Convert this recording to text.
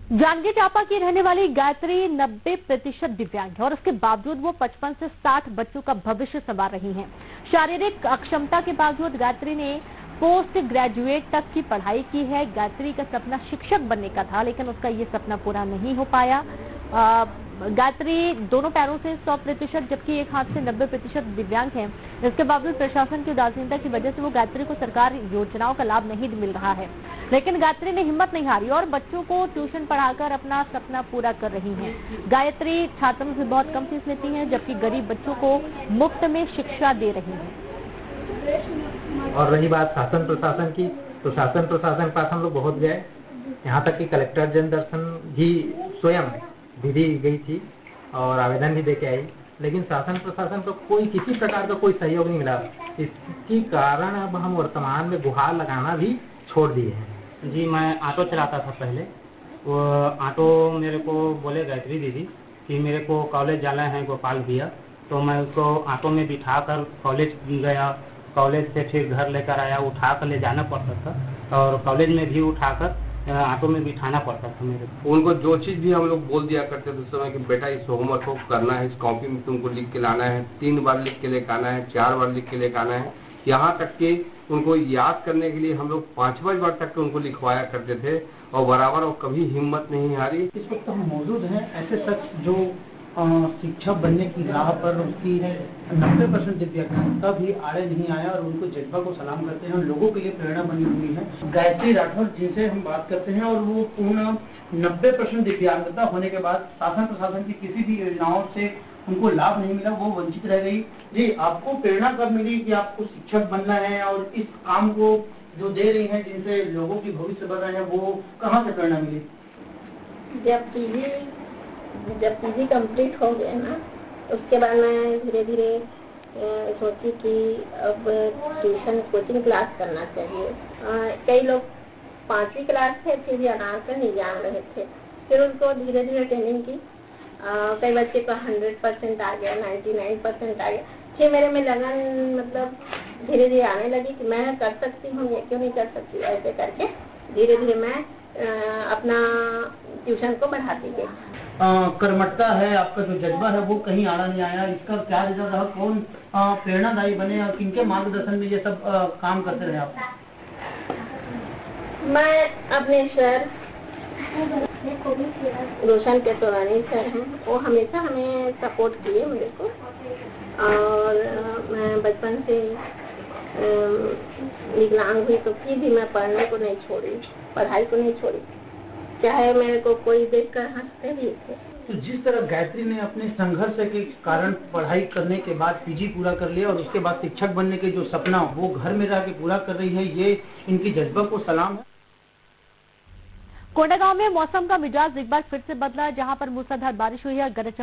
जांजगीर चांपा की रहने वाली गायत्री 90% दिव्यांग है और उसके बावजूद वो 55 से 60 बच्चों का भविष्य संवार रही हैं। शारीरिक अक्षमता के बावजूद गायत्री ने पोस्ट ग्रेजुएट तक की पढ़ाई की है। गायत्री का सपना शिक्षक बनने का था, लेकिन उसका ये सपना पूरा नहीं हो पाया। गायत्री दोनों पैरों से 100%, जबकि एक हाथ से 90% दिव्यांग है। इसके बावजूद प्रशासन की उदासीनता की वजह से वो गायत्री को सरकार योजनाओं का लाभ नहीं मिल रहा है, लेकिन गायत्री ने हिम्मत नहीं हारी और बच्चों को ट्यूशन पढ़ाकर अपना सपना पूरा कर रही हैं। गायत्री छात्रों से बहुत कम फीस लेती हैं, जबकि गरीब बच्चों को मुफ्त में शिक्षा दे रही हैं। और रही बात शासन प्रशासन की, तो शासन प्रशासन के पास हम लोग बहुत गए, यहाँ तक कि कलेक्टर जन दर्शन भी स्वयं विधि गई थी और आवेदन भी देके आई, लेकिन शासन प्रशासन को कोई किसी प्रकार का कोई सहयोग नहीं मिला। इसके कारण अब हम वर्तमान में गुहार लगाना भी छोड़ दिए हैं। जी, मैं ऑटो चलाता था पहले। वो ऑटो मेरे को बोले गायत्री दीदी कि मेरे को कॉलेज जाना है गोपाल भैया, तो मैं उसको ऑटो में बिठा कर कॉलेज गया। कॉलेज से फिर घर लेकर आया, उठा कर ले जाना पड़ता था और कॉलेज में भी उठाकर ऑटो में बिठाना पड़ता था मेरे को। उनको जो चीज़ भी हम लोग बोल दिया करते थे उस समय कि बेटा इस होमवर्क को करना है, इस कॉपी में तुमको लिख के लाना है, 3 बार लिख के लेकर आना है, 4 बार लिख के लेकर आना है। यहाँ तक कि उनको याद करने के लिए हम लोग 5 बार तक उनको लिखवाया करते थे और बराबर और कभी हिम्मत नहीं हारी। इस वक्त हम मौजूद हैं ऐसे शख्स जो शिक्षक बनने की राह पर उसकी 90% दिव्यांगता भी आड़े नहीं आया और उनको जज्बा को सलाम करते हैं और लोगों के लिए प्रेरणा बनी हुई है। गायत्री राठौर जिनसे हम बात करते हैं और वो पूर्ण 90% दिव्यांगता होने के बाद शासन प्रशासन की किसी भी योजनाओं से उनको लाभ नहीं मिला, वो वंचित रह गई। जी, आपको प्रेरणा कब मिली कि आपको शिक्षक बनना है और इस काम को जो दे रही हैं, जिनसे लोगों की भविष्य बढ़ रहे हैं, वो कहाँ से प्रेरणा मिली? जब पीजी कंप्लीट हो गया ना, उसके बाद मैं धीरे धीरे सोची कि अब ट्यूशन कोचिंग क्लास करना चाहिए। कई लोग 5वीं क्लास थे फिर भी अनार का नहीं जान रहे थे, फिर उनको धीरे धीरे ट्रेनिंग की। कई बच्चे को 100% आ गया, 99% आ गया। फिर मेरे में लगन मतलब धीरे धीरे आने लगी कि मैं कर सकती हूँ, ये क्यों नहीं कर सकती। ऐसे करके धीरे धीरे मैं अपना ट्यूशन को बढ़ाती गई। कर्मठता है, आपका जो जज्बा है वो कहीं आड़ा नहीं आया। इसका क्या रिजल्ट रहा? कौन प्रेरणादायी बने और किनके मार्गदर्शन में ये सब काम करते रहे आप? मैं अपने सर रोशन के तोरानी सर हैं, वो हमेशा हमें सपोर्ट किए मेरे को। और मैं बचपन से विकलांग हुई तो फिर भी मैं पढ़ने को नहीं छोड़ी, पढ़ाई को नहीं छोड़ी, चाहे मेरे को कोई देखकर हंसते भी थे। तो जिस तरह गायत्री ने अपने संघर्ष के कारण पढ़ाई करने के बाद पीजी पूरा कर लिया और उसके बाद शिक्षक बनने के जो सपना वो घर में रह के पूरा कर रही है, ये इनकी जज्बा को सलाम है। कोंडागांव में मौसम का मिजाज एक बार फिर से बदला, जहां पर मूसलाधार बारिश हुई है। गरज